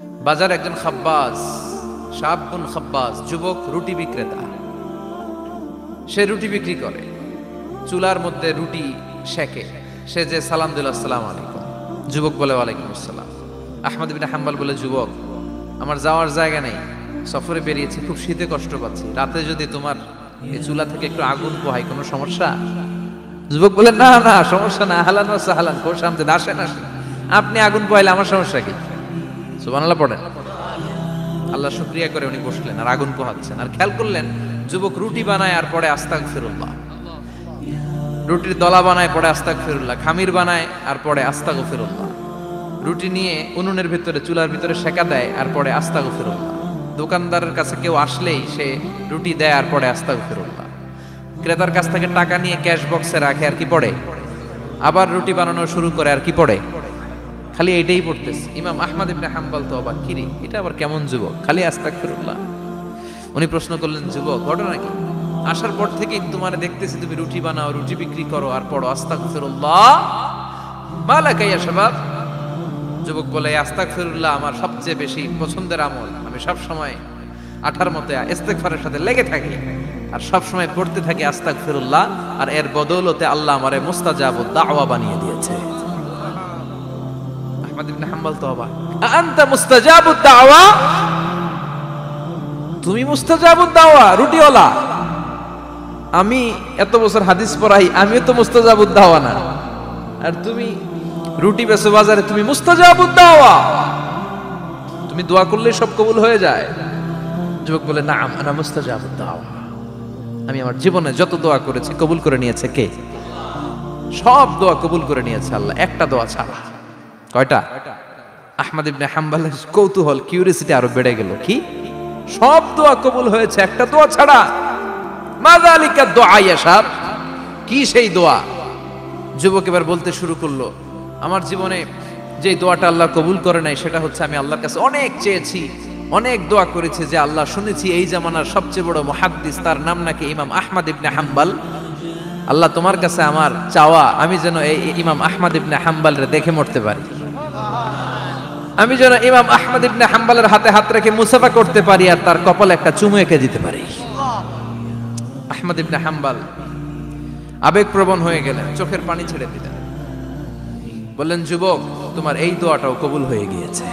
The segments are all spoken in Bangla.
বাজার একজন খাব্বাজ, শাবুন খাব্বাজ, যুবক রুটি বিক্রেতা। সে রুটি বিক্রি করে, চুলার মধ্যে রুটি সেকে। সে যে সালাম দিল, আসসালামু আলাইকুম, যুবক বলে ওয়ালাইকুম আসসালাম। আহমদ ইবনে হাম্বল বলে, যুবক আমার যাওয়ার জায়গা নেই, সফরে বেরিয়েছি, খুব শীতে কষ্ট পাচ্ছি, রাতে যদি তোমার এই চুলা থেকে একটু আগুন পোহাই কোনো সমস্যা? যুবক বলে, না না সমস্যা না, আহলান ওয়া সাহলান, কোষ আমতেন, আসেন আসেন, আপনি আগুন পোহাইলে আমার সমস্যা কি? সুবহানাল্লাহ পড়েন। আল্লাহ শুকরিয়া করে উনি বসলেন আর আগুন পোহাচ্ছেন, আর খেয়াল করলেন যুবক রুটি বানায় আর পরে আস্তাগফিরুল্লাহ, রুটির দলা বানায় পরে আস্তাগফিরুল্লাহ, খামির বানায় আর পরে আস্তাগফিরুল্লাহ, রুটি নিয়ে উনুনের ভিতরে চুলার ভিতরে সেকা দেয় আর পরে আস্তাগফিরুল্লাহ, দোকানদারের কাছে কেউ আসলেই সে রুটি দেয় আর পরে আস্তাগফিরুল্লাহ, ক্রেতার কাছ থেকে টাকা নিয়ে ক্যাশ বক্সে রাখে আর কি পড়ে, আবার রুটি বানানো শুরু করে আর কি পড়ে, খালি এইটাই পড়তেছে। ইমাম আহমদ ইবনে হাম্বল তো অবাক, কিরে এটা আবার কেমন যুবক, খালি আস্তাগফিরুল্লাহ। উনি প্রশ্ন করলেন, যুবক ঘটনা কি? আসার পর থেকেই তোমার দেখতেছি তুমি রুটি বানাও, রুটি বিক্রি করো আর পড়ো আস্তাগফিরুল্লাহ, মালাকা ইয়া শাবাব। যুবক বলে, আস্তাগফিরুল্লাহ আমার সবচেয়ে বেশি পছন্দের আমল, আমি সব সময় আঠার মতো ইস্তেগফারের সাথে লেগে থাকি আর সব সময় পড়তে থাকি আস্তাগফিরুল্লাহ, আর এর বদৌলতে আল্লাহ আমারে মুস্তাজাবুদ দাওয়া বানিয়ে দিয়েছে। আহমদ ইবনে হাম্বল তো অবাক, আনতা মুস্তাজাবুদ দাওয়া, তুমি মুস্তাজাবুদ দাওয়া রুটিওয়ালা? আমি এত বছর হাদিস পড়াই, আমিও তো মুস্তাজাবুদ দাওয়া না, আর তুমি রুটি বেচো বাজারে, তুমি মুস্তাজাবুদ দাওয়া, তুমি দোয়া করলে সব কবুল হয়ে যায়? যুবক বলে, না আনা মুস্তাজাবুদ দাওয়া, আমি আমার জীবনে যত দোয়া করেছি কবুল করে নিয়েছে কে? সব দোয়া কবুল করে নিয়েছে আল্লাহ, একটা দোয়া ছাড়া। কয়টা? আহমদ ইবনে হাম্বলের কৌতূহল, কিউরিয়াসিটি আরো বেড়ে গেল, কি সব দোয়া কবুল হয়েছে একটা দোয়া ছাড়া? মাযালিকা দোয়া ইয়া শাব, কি সেই দোয়া? যুবক এবার বলতে শুরু করলো, আমার জীবনে যে দোয়াটা আল্লাহ কবুল করে নাই সেটা হচ্ছে আমি আল্লাহর কাছে অনেক চেয়েছি, অনেক দোয়া করেছি, যে আল্লাহ শুনেছি এই জামানার সবচেয়ে বড় মুহাদ্দিস, তার নাম নাকি ইমাম আহমদ ইবনে হাম্বল, আল্লাহ তোমার কাছে আমার চাওয়া আমি যেন এই ইমাম আহমদ ইবনে হাম্বলের দেখে মরতে পারি, আমি যেন ইমাম আহমদ ইবনে হাম্বলের হাতে হাত রেখে মুসাফা করতে পারি আর তার কপালে একটা চুমু এঁকে দিতে পারি। আহমদ ইবনে হাম্বল আবেগপ্রবণ হয়ে গেলেন, চোখের পানি ছেড়ে দিলেন, বললেন, যুবক তোমার এই দোয়াটাও কবুল হয়ে গিয়েছে।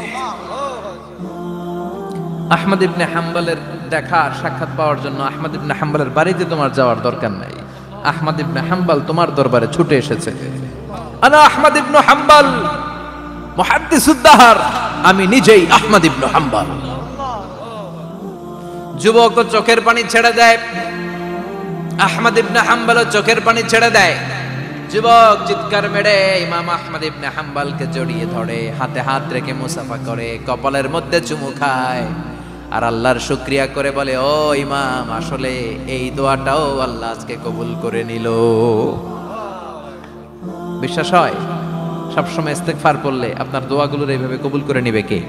আহমদ ইবনে হাম্বলের দেখা সাক্ষাৎ পাওয়ার জন্য আহমদ ইবনে হাম্বলের বাড়িতে তোমার যাওয়ার দরকার নাই, আহমদ ইবনে হাম্বল তোমার দরবারে ছুটে এসেছে। আনা আহমদ ইবনে হাম্বল মুহাদ্দিসুদ দাহর, আমি নিজেই আহমদ ইবনে হাম্বল। যুবক চোখের পানি ছেড়ে দেয়, আহমদ ইবনে হাম্বল চোখের পানি ছেড়ে দেয়। যুবক চিৎকার মেরে ইমাম আহমদ ইবনে হাম্বলকে জড়িয়ে ধরে, হাতে হাত রেখে মুসাফা করে, কপালের মধ্যে চুমু খায় আর আল্লাহর শুকরিয়া করে বলে, ও ইমাম, আসলে এই দোয়াটাও আল্লাহ আজকে কবুল করে নিল। বিশ্বাস হয় সবসময় ইস্তেগফার করলে আপনার দোয়াগুলোর এইভাবে কবুল করে নিবে কে?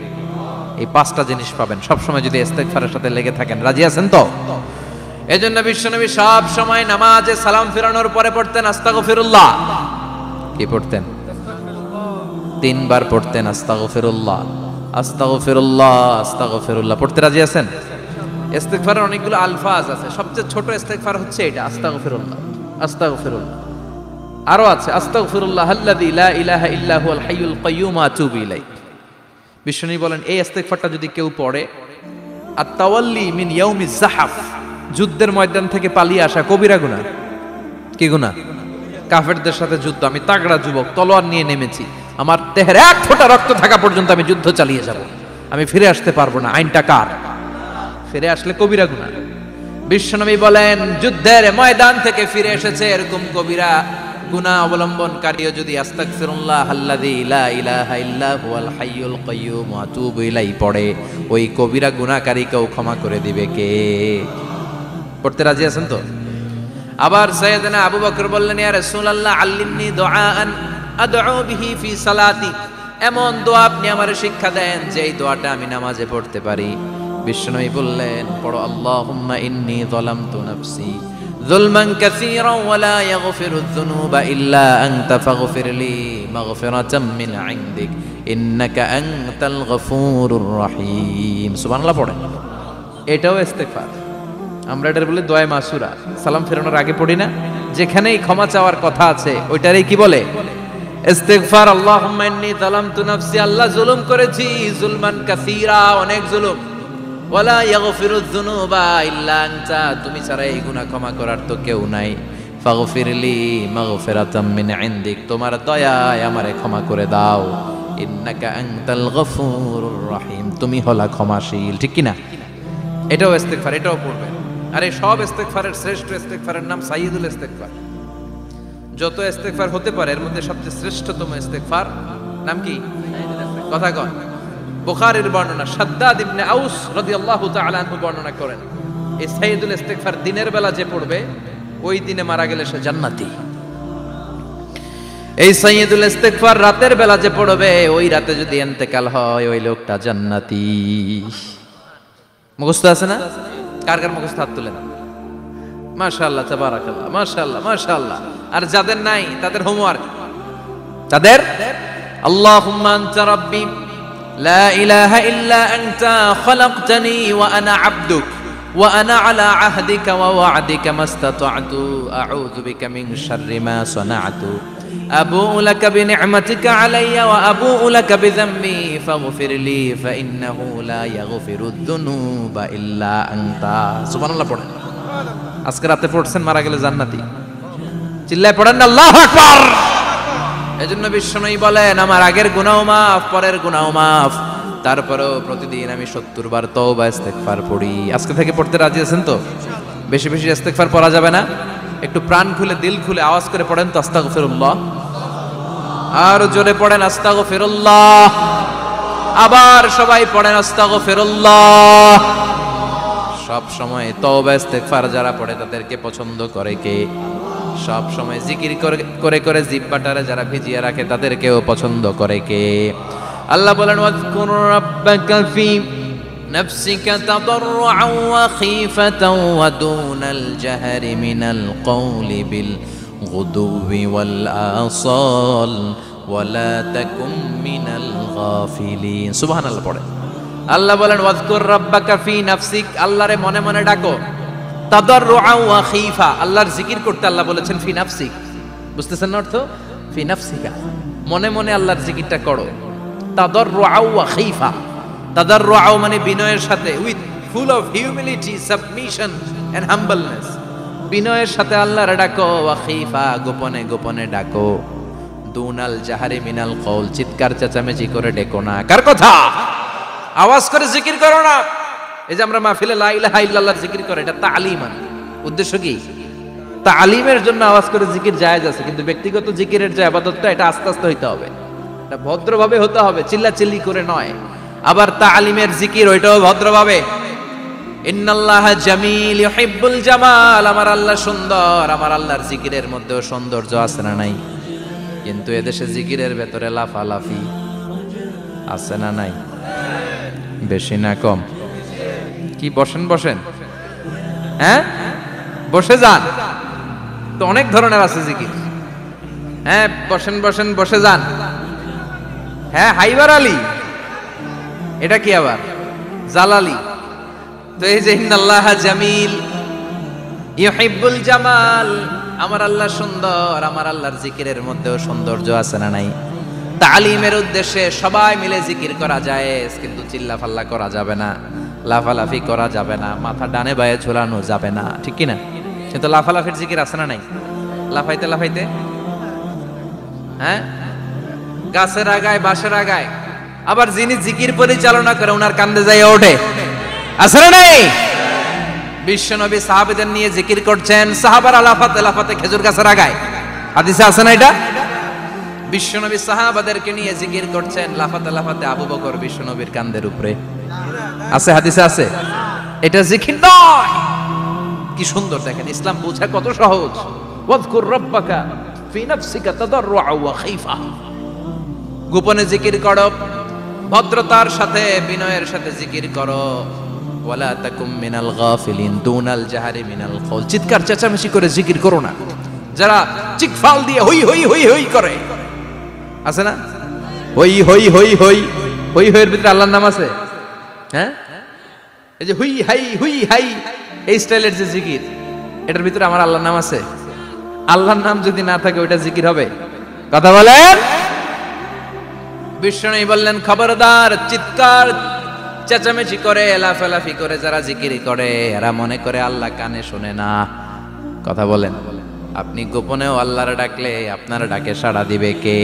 এই পাঁচটা জিনিস পাবেন সবসময় যদি ইস্তেগফারের সাথে লেগে থাকেন। রাজি আছেন তো? এজন্য বিশ্বনবী সব সময় নামাজে সালাম ফিরানোর পরে পড়তেন আস্তাগফিরুল্লাহ। কি পড়তেন? 3 বার পড়তেন আস্তাগফিরুল্লাহ, আস্তাগফিরুল্লাহ, আস্তাগফিরুল্লাহ। পড়তে রাজি আছেন? ইস্তেগফারের অনেকগুলো আলফাজ আছে, সবচেয়ে ছোট ইস্তেগফার হচ্ছে এটা, আস্তাগফিরুল্লাহ, আস্তাগফিরুল্লাহ। আরো আছে, আস্তাগফিরুল্লাহ আল্লাযী লা ইলাহা ইল্লা হুয়াল হাইয়ুল কাইয়্যুম ওয়া আতুবু ইলাইহি। বিশ্বনবী বলেন, এই ইস্তেগফারটা যদি কেউ পড়ে, আত-তাওয়াল্লি মিন ইয়াউমিজ যাহাফ, যুদ্ধের ময়দান থেকে পালিয়ে আসা কবিরা গুনাহ। কি গুনাহ? কাফেরদের সাথে যুদ্ধ, আমি তাগড়া যুবক, তলোয়ার নিয়ে নেমেছি, আমার দেহের এক ফোঁটা রক্ত থাকা পর্যন্ত আমি যুদ্ধ চালিয়ে যাব, আমি ফিরে আসতে পারবো না, আইনটা কার? ফিরে আসলে কবিরা গুনাহ। বিশ্বনবী বলেন, যুদ্ধের ময়দান থেকে ফিরে এসেছে এরকম কবিরা গুনাহ অবলম্বনকারীও যদি আস্তাগফিরুল্লাহ আল্লাযী লা ইলাহা ইল্লা হুয়াল হাইয়ুল কাইয়্যুম ওয়া আতুবু ইলাইহি পড়ে, ওই কবিরা গুনাহকারীকেও ক্ষমা করে দিবে কে? পড়তে রাজি আছেন তো? আবার সাইয়েদনা আবু বকর বললেন, ইয়া রাসূলুল্লাহ আল্লিমনি দুআআন আদউ বিহি ফি সালাতি, এমন দোয়া আপনি আমারে শিক্ষা দেন যে এই দোয়াটা আমি নামাজে পড়তে পারি। বিশ্বনবী বললেন, পড়ো, আল্লাহুম্মা ইন্নী যালামতু নাফসি যুলমান কাসীরান ওয়া লা ইয়াগফিরুয যুনুবা ইল্লা আনতা ফাগফিরলি মাগফিরাতাম মিন ইনদিক ইন্নাকা আনতাল গফুরুর রহিম। সুবহানাল্লাহ পড়েন। এটাও ইস্তেগফার। আমরা এটার বলে দোয়া মাসুরা, সালাম ফেরানোর আগে পড়ি না? যেখানেই ক্ষমা চাওয়ার কথা আছে ওইটারই কি বলে? ইস্তেগফার। আল্লাহুম্মা ইন্নী যালামতু নাফসি, আল্লাহ জুলুম করেছি, জুলমান কাসীরা, অনেক জুলুম। ওয়ালা ইয়াগফিরুয যুনুবা ইল্লা আনতা, তুমি ছাড়া এই গুনাহ ক্ষমা করার তো কেউ নাই। ফাগফিরলি মাগফিরাতাম মিন ইনদিক, তোমার দয়ায় আমারে ক্ষমা করে দাও। ইন্নাকা আনতাল গফুরুর রহিম, তুমি হলা ক্ষমাশীল। ঠিক কি না? এটাও ইস্তেগফার, এটাও পড়বেন। আরে সব ইস্তেগফারের শ্রেষ্ঠ ইস্তেগফারের নাম সাইয়্যিদুল ইস্তেগফার। যত ইস্তেগফার হতে পারে এর মধ্যে সবচেয়ে শ্রেষ্ঠতম ইস্তেগফার নাম কি? কথা কন। বুখারীর বর্ণনা, শাদ্দাদ ইবনে আউস রাদিয়াল্লাহু তাআলা আনহু বর্ণনা করেন, এই সাইয়্যিদুল ইস্তেগফার দিনের বেলা যে পড়বে ওই দিনে মারা গেলে সে জান্নাতি। এই সাইয়্যিদুল ইস্তেগফার রাতের বেলা যে পড়বে ওই রাতে যদি ইন্তেকাল হয় ওই লোকটা জান্নাতি। মুখস্থ আছে না? কার কার মুখস্থ হাত তুলেন। মাশাআল্লাহ, তাবারাকাল্লাহ, মাশাআল্লাহ, মাশাআল্লাহ। আর যাদের নাই তাদের হোমওয়ার্ক, তাদের আল্লাহুম্মা আনতা রাব্বি লা ইলাহা ইল্লা আনতা খালাকতানি ওয়া আনা আবদুক ওয়া আনা আলা আহদিকা ওয়া ওয়া'দিকা মাস্তাতা'তু আউযু বিকা মিন শাররি মা সানা'তু আবু'ু লাকা বিনি'মাতিকা আলাইয়া ওয়া আবু'ু লাকা বিযামবি ফাগফিরলি ফাইন্নাহু লা ইয়াগফিরুয যুনুবা ইল্লা আনতা। সুবহানাল্লাহ পড়েন। আজকে রাতে পড়ছেন, মারা গেলে জান্নাতি। চিল্লায় পড়েন আল্লাহু আকবার। এজন্য বিশ্বনবী বলেন, আমার আগের গুনাহ মাফ, পরের গুনাহ মাফ, তারপরেও প্রতিদিন আমি 70 বার তওবা ইস্তেগফার পড়ি। আজকে থেকে পড়তে রাজি আছেন তো? বেশি বেশি ইস্তেগফার পড়া যাবে না? একটু প্রাণ খুলে দিল খুলে আওয়াজ করে পড়েন তো আস্তাগফিরুল্লাহ। আর জোরে পড়েন আস্তাগফিরুল্লাহ। আবার সবাই পড়েন আস্তাগফিরুল্লাহ। সব সময় তওবা ইস্তেগফার যারা পড়ে তাদেরকে পছন্দ করে কে? সব সময় জিকির করে করে জিহ্বাটারে যারা ভিজিয়ে রাখে তাদেরকেও পছন্দ করে কে? আল্লাহ বলেন, ওয়াজকুর রাব্বাকা ফি নাফসিকা তাদাররুআন ওয়া খীফাতান ওয়া দুনাল জাহরি মিনাল কওলি বিল গুদুবি ওয়াল আসাল ওয়া লা তাকুম মিনাল গাফিলিন। সুবহানাল্লাহ পড়ে। আল্লাহ বলেন, ওয়াজকুর রাব্বাকা ফি নাফসিক, আল্লাহরে মনে মনে ডাকো। তাদাররুআন ওয়া খীফা, আল্লাহর জিকির করতে আল্লাহ বলেছেন ফি নাফসিক। বুঝতেছেন না অর্থ? ফি নাফসিকা, মনে মনে আল্লাহর জিকিরটা করো। তাদাররুআন ওয়া খীফা, তাদাররুআ মানে বিনয়ের সাথে, with full of humility, submission and humbleness. বিনয়ের সাথে আল্লাহর ডাকো। ওয়া খীফা, গোপনে গোপনে ডাকো। দুনাল জাহারি মিনাল কওল, চিৎকার চেঁচামেচি করে ডেকো না। কার কথা? আওয়াজ করে জিকির করো না। এই যে আমরা মাহফিলে লা ইলাহা ইল্লাল্লাহ জিকির করে, এটা তালিম। উদ্দেশ্য কি? তালিমের জন্য আওয়াজ করে জিকির জায়েজ আছে, কিন্তু ব্যক্তিগত জিকিরের যে ইবাদতটা এটা আস্তে আস্তে হইতে হবে, এটা ভদ্রভাবে হতে হবে, চিল্লাচিল্লি করে নয়। আবার তালিমের জিকির ওইটাও ভদ্রভাবে। ইন্নাল্লাহা জামিল ইউহিব্বুল জামাল, আমার আল্লাহ সুন্দর, আমার আল্লাহর জিকিরের মধ্যেও সৌন্দর্য আছে না নাই? কিন্তু এদেশে জিকিরের ভেতরে লাফালাফি আছে না নাই? বেশি না কম? কি বসেন বসেন, হ্যাঁ বসে যান তো, অনেক ধরনের আছে জিকির। হ্যাঁ বসেন বসেন, বসে যান। হ্যাঁ হাইবার আলী, এটা কি আবার জালালি? তো এই যে ইন্নাল্লাহা জামিল ইউহিব্বুল জামাল, আমার আল্লাহ সুন্দর, আমার আল্লাহর জিকিরের মধ্যেও সৌন্দর্য আছে না নাই? তালিমের উদ্দেশ্যে সবাই মিলে জিকির করা যায়, কিন্তু চিল্লাফাল্লা করা যাবে না, লাফালাফি করা যাবে না, মাথা ডানে বায়ে ঝোলানো যাবে না। ঠিক কি না? কিন্তু লাফালাফির জিকির আছে না নাই? লাফাইতে লাফাইতে, হ্যাঁ গাছের আগায় বাঁশের আগায়। আবার যিনি জিকির পরিচালনা করে ওনার কান্দে যাই ওঠে, আছে না নাই? বিশ্বনবী সাহাবীদের নিয়ে জিকির করছেন, সাহাবারা লাফাতে লাফাতে খেজুর গাছের আগায়। হাদিসে আছে না এটা? বিশ্বনবী সাহাবাদেরকে নিয়ে জিকির করছেন, লাফাতে লাফাতে আবু বকর বিশ্বনবীর কান্দের উপরে। আছে, হাদিসে আছে। এটা জিকির নয়। কি সুন্দর দেখেন, ইসলাম বোঝা কত সহজ। ওয়াজকুর রাব্বাকা ফি নাফসিকা তাদাররুআ ওয়া খীফা, গোপনে জিকির করো, ভদ্রতার সাথে বিনয়ের সাথে জিকির করো। ওয়ালা তাকুম মিনাল গাফিলিন, দুনাল জাহারি মিনাল কওল, চিৎকার চেঁচামেচি করে জিকির করো না। যারা চিকফাল দিয়ে হই হই হই হই করে, আছে না? হই হই হই হই হই হইয়ের ভিতরে আল্লাহর নাম আছে? হ্যাঁ, এই যে হুই হাই এই স্টাইলের যে জিকির, এটার ভিতরে আমার আল্লাহর নাম আছে? আল্লাহর নাম যদি না থাকে ওইটা জিকির হবে? কথা বলেন। বিষ্ণু বললেন খবরদার, চিৎকার চেঁচামেচি করে লাফালাফি করে যারা জিকিরি করে এরা মনে করে আল্লাহ কানে শোনে না। কথা বলেন। আপনি গোপনেও আল্লাহর ডাকলে আপনার ডাকে সাড়া দিবে কে?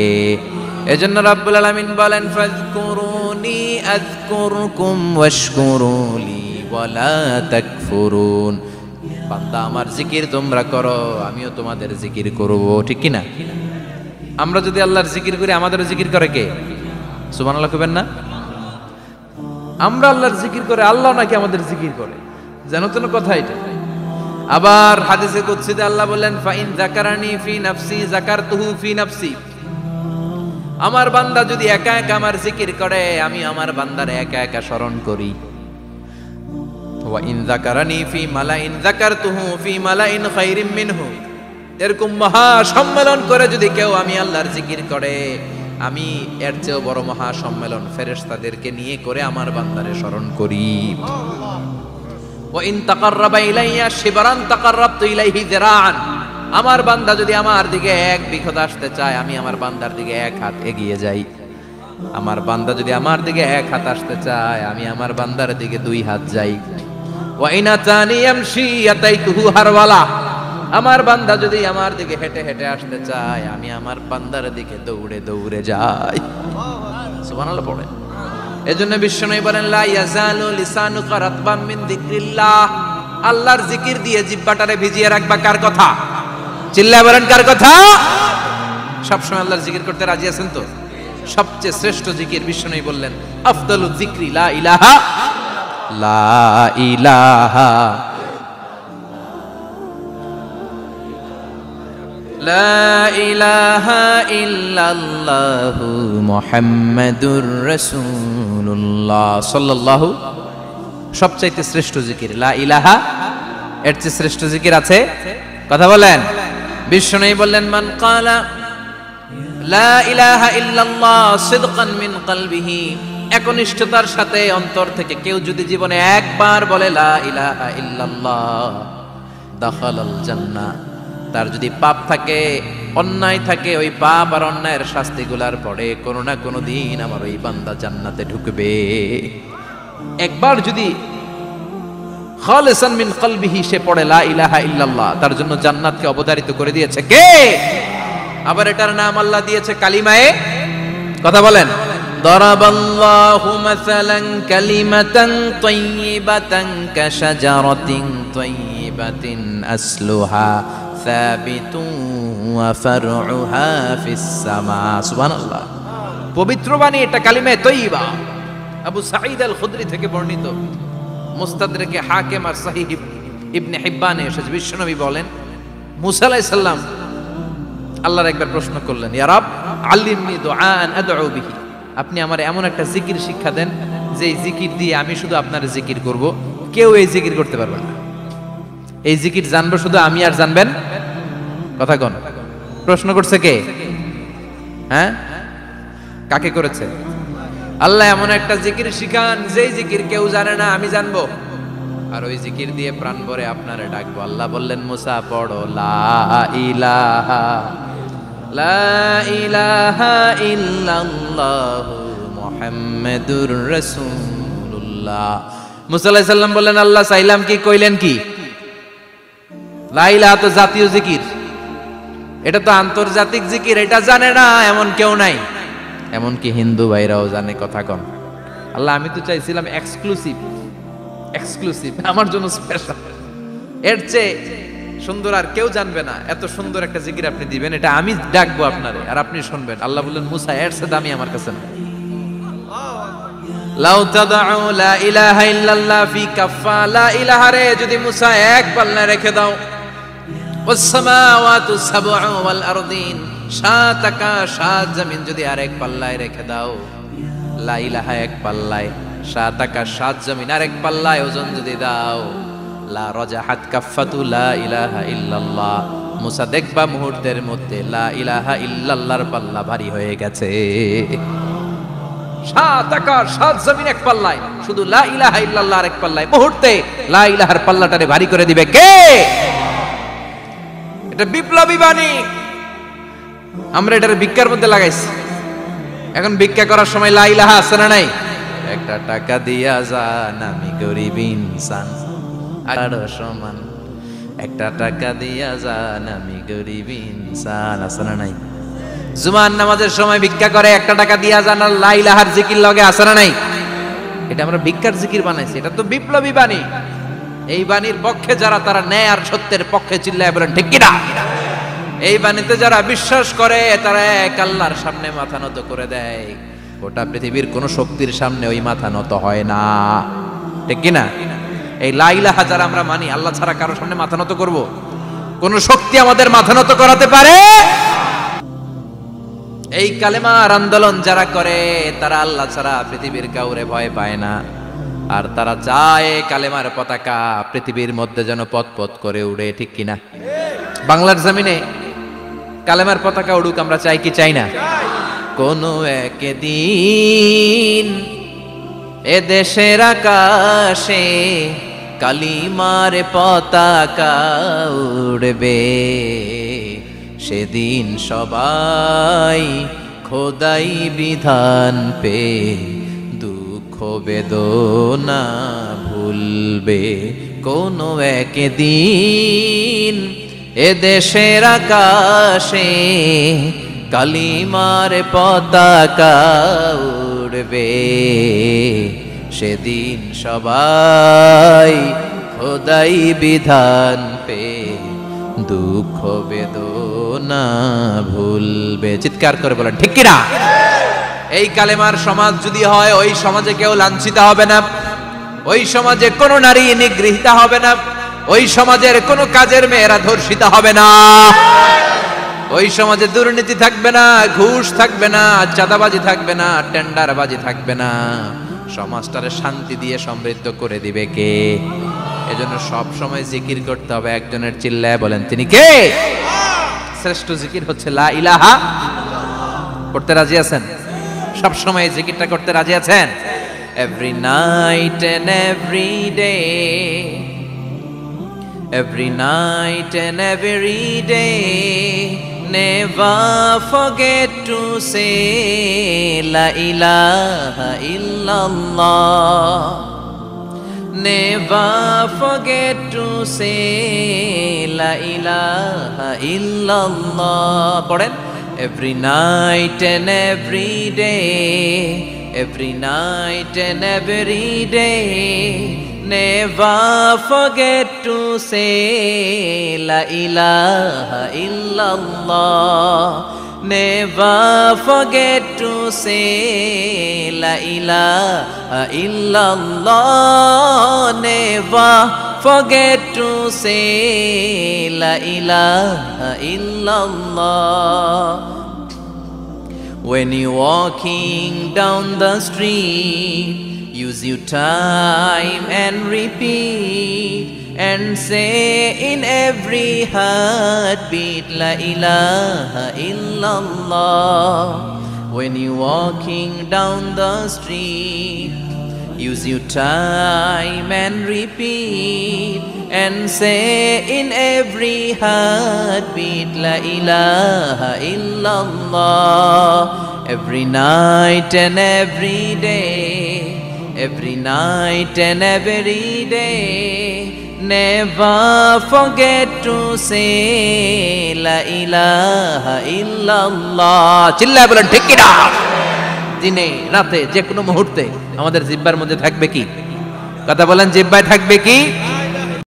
এজন্য রাব্বুল আলামিন বলেন ফাযকুরুনি আযকুরকুম ওয়াশকুরুলি ওয়ালা তাকফুরুন। বান্দা আমার জিকির তোমরা করো, আমিও তোমাদের জিকির করব, ঠিক কি না? আমরা যদি আল্লাহর জিকির করি আমাদেরও জিকির করে কে? সুবহানাল্লাহ কইবেন না? আমরা আল্লাহর জিকির করে আল্লাহ নাকি আমাদের জিকির করে? জানো তো না কথা এটা। আবার হাদিসে কুদসিতে আল্লাহ বলেন ফাইন যাকারানি ফি নাফসি যাকারতুহু ফি নাফসি। আমার বান্দা যদি একা একা আমার জিকির করে আমি আমার বান্দারে একা একা স্মরণ করি। ওয়া ইন যাকারানি ফি মালাইন যাকারতুহু ফি মালাইন খায়রিম মিনহু। এরকম মহা সম্মেলন করে যদি কেউ আমি আল্লাহর জিকির করে আমি এর চেয়েও বড় মহা সম্মেলন ফেরেশতাদেরকে নিয়ে করে আমার বান্দারে স্মরণ করি। ওয়া ইন তাকাররাবা ইলাইয়া শিবরান তাকাররাবতু ইলাইহি যিরাআন। আমার বান্দা যদি আমার দিকে এক বিঘত আসতে চায় আমি আমার বান্দার দিকে এক হাত এগিয়ে যাই। আমার বান্দা যদি আমার দিকে এক হাত আসতে চায় আমি আমার বান্দার দিকে দুই হাত যাই। ওয়া ইন আতানি ইয়ামশি আতাইতুহু হারওয়ালা। আমার বান্দা যদি আমার দিকে হেঁটে হেঁটে আসতে চায় আমি আমার বান্দার দিকে দৌড়ে দৌড়ে যাই। সুবহানাল্লাহ পড়ে। এজন্য বিশ্বনবী বলেন লা ইয়াজালু লিসানুকা রাতবাম মিন যিকরিল্লাহ। আল্লাহর জিকির দিয়ে জিহ্বাটারে ভিজিয়ে রাখবা। কার কথা? চিল্লায় বলেন কার কথা? সবসময় আল্লাহর জিকির করতে রাজি আছেন তো? সবচেয়ে শ্রেষ্ঠ জিকির বিশ্বনবী বললেন আফদালু যিকরি লা ইলাহা লা ইলাহা লা ইলাহা ইল্লাল্লাহু মুহাম্মাদুর রাসূলুল্লাহ সাল্লাল্লাহু। সবচাইতে শ্রেষ্ঠ জিকির লা ইলাহা। এর চেয়ে শ্রেষ্ঠ জিকির আছে? কথা বলেন। বিশ্বনবী বললেন মান ক্বালা লা ইলাহা ইল্লাল্লাহ সিদকান মিন কলবিহি। একনিষ্ঠতার সাথে অন্তর থেকে কেউ যদি জীবনে একবার বলে লা ইলাহা ইল্লাল্লাহ দাখালাল জান্নাহ। তার যদি পাপ থাকে অন্যায় থাকে ওই পাপ আর অন্যায়ের শাস্তিগুলার পরে কোনো না কোনো দিন আমার ওই বান্দা জান্নাতে ঢুকবে। একবার যদি খালিসান মিন কলবিহি সে পড়ে লা ইলাহা ইল্লাল্লাহ তার জন্য জান্নাতকে অবধারিত করে দিয়েছে কে? আবার এটার নাম আল্লাহ দিয়েছে কালিমায়ে। কথা বলেন। দরাবাল্লাহু মাসালান কালিমাতান তাইয়িবাতান কাশাজারাতিন তাইয়িবাতিন আসলুহা সাবিতুন ওয়া ফারউহা ফিস সামা। সুবহানাল্লাহ। পবিত্র বাণী এটা কালিমায়ে তাইয়িবা। আবু সাঈদ আল খুদরি থেকে বর্ণিত, মুস্তাদরাকে হাকিম আর সহিহ ইবনে হিব্বানে এসেছে। বিশ্বনবী বলেন মুসা আলাইহিস সালাম আল্লাহর একবার প্রশ্ন করলেন ইয়া রাব আল্লিমনি দুআআন আদউ বিহি। আপনি আমার এমন একটা জিকির শিক্ষা দেন যে এই জিকির দিয়ে আমি শুধু আপনার জিকির করব, কেউ এই জিকির করতে পারবে না। এই জিকির জানবো শুধু আমি আর জানবেন। কথা কোন? প্রশ্ন করছে কে? হ্যাঁ, কাকে করেছে? আল্লাহ এমন একটা জিকির শিখান যেই জিকির কেউ জানে না, আমি জানবো, আর ওই জিকির দিয়ে প্রাণ ভরে আপনারে ডাকবো। আল্লাহ বললেন মুসা পড়ো লা ইলাহা লা ইলাহা ইল্লাল্লাহু মুহাম্মাদুর রাসূলুল্লাহ। মুসা আলাইহিস সালাম বললেন আল্লাহ চাইলাম কি, কইলেন কি? লা ইলাহা তো জাতীয় জিকির, এটা তো আন্তর্জাতিক জিকির, এটা জানে না এমন কেউ নাই। এমনকি হিন্দু ভাইরাও জানে। কথা কম। আল্লাহ আমি তো চাইছিলাম এক্সক্লুসিভ, আমার জন্য স্পেশাল, এর চেয়ে সুন্দর আর কেউ জানবে না। এত সুন্দর একটা জিকির আপনি দিবেন, এটা আমি ডাকবো আপনারে আর আপনি শুনবেন। আল্লাহ বললেন মুসা এর চেয়ে দামি আমার কাছে না। লাউ তাদউ লা ইলাহা ইল্লাল্লাহ ফি কাফা। লা ইলাহা রে যদি মুসা এক পাল্লায় রেখে দাও, ওয়াস সামাওয়াতু সাবউ ওয়াল আরদিন, সাত আকাশ সাত জমিন যদি আরেক পাল্লায় রেখে দাও, লা ইলাহা এক পাল্লায়, সাত আকাশ সাত জমিন আরেক পাল্লায় ওজন যদি দাও, লা রাজাহাত কাফাতু লা ইলাহা ইল্লাল্লাহ। মুসা দেখবা মুহূর্তের মধ্যে লা ইলাহা ইল্লাল্লাহর পাল্লা ভারী হয়ে গেছে। সাত আকাশ সাত জমিন এক পাল্লায়, শুধু লা ইলাহা ইল্লাল্লাহর এক পাল্লায়, মুহূর্তে লা ইলাহার পাল্লাটারে ভারী করে দিবে কে? এটা বিপ্লবী বাণী। আমরা এটার ভিক্ষার মধ্যে লাগাইছি। এখন ভিক্ষা করার সময় লা ইলাহা আছে না নাই? একটা টাকা দিয়া যান, আমি গরিব ইনসান আর সমান, একটা টাকা দিয়া যান, আমি গরিব ইনসান, আছে না নাই? জুমার নামাজের সময় ভিক্ষা করে, একটা টাকা দিয়া যান, আর লা ইলাহার জিকির লগে আছে না নাই? এটা আমরা ভিক্ষার জিকির বানাইছি। এটা তো বিপ্লবী বাণী। এই বাণীর পক্ষে যারা, তারা ন্যায় আর সত্যের পক্ষে চিল্লায় বলেন ঠিক কিনা? এই বাণীতে যারা বিশ্বাস করে তারা এক আল্লাহর সামনে মাথা নত করে দেয়। গোটা পৃথিবীর কোন শক্তির সামনে ওই মাথা নত হয় না, ঠিক কিনা? এই লা ইলাহা যারা আমরা মানি, আল্লাহ ছাড়া কারো সামনে মাথা নত করব? কোন শক্তি আমাদের মাথা নত করাতে পারে? এই কালেমার আন্দোলন যারা করে তারা আল্লাহ ছাড়া পৃথিবীর কাউরে ভয় পায় না। আর তারা চায় কালেমার পতাকা পৃথিবীর মধ্যে যেন পথ পথ করে উড়ে, ঠিক কিনা? বাংলার জমিনে কালেমার পতাকা উড়ুক, আমরা চাই কি চাই না? কোন একদিন এ দেশের আকাশে কালিমার পতাকা উড়বে, সেদিন সবাই খোদাই বিধান পে দুঃখ বেদনা ভুলবে। কোন একদিন এ দেশের আকাশে কালিমার পতাকা উড়বে, সেদিন সবাই খোদাই বিধান পে দুঃখ বেদনা ভুলবে। চিৎকার করে বলেন ঠিক কিনা? এই কালেমার সমাজ যদি হয়, ওই সমাজে কেউ লাঞ্ছিত হবে না, ওই সমাজে কোনো নারী নিগৃহীত হবে না, ওই সমাজের কোনো কাজের মেয়েরা ধর্ষিত হবে না, ওই সমাজে দুর্নীতি থাকবে না, ঘুষ থাকবে না, চাঁদাবাজি থাকবে না, টেন্ডারবাজি থাকবে না। সমাজটারে শান্তি দিয়ে সমৃদ্ধ করে দিবে কে? এজন্য সব সময় জিকির করতে হবে একজনের, চিল্লায় বলেন তিনি কে? শ্রেষ্ঠ জিকির হচ্ছে লা ইলাহা। করতে রাজি আছেন? সব সময় জিকিরটা করতে রাজি আছেন? Every night and every day, every night and every day, never forget to say la ilaha illallah, never forget to say la ilaha illallah. পড়েন, every night and every day, every night and every day, never forget to say la ilaha illallah, never forget to say la ilaha illallah, never forget to say la ilaha illallah. When you're walking down the street, use your time and repeat, and say in every heartbeat la ilaha illallah. When you're walking down the street, use your time and repeat, and say in every heartbeat la ilaha illallah. Every night and every day, every night and every day, never forget to say la ilaha illallah. চিল্লায় বলেন ঠিক কিনা? দিনে রাতে যে কোনো মুহূর্তে আমাদের জিহ্বার মধ্যে থাকবে কি? কথা বলেন, জিহ্বায় থাকবে কি?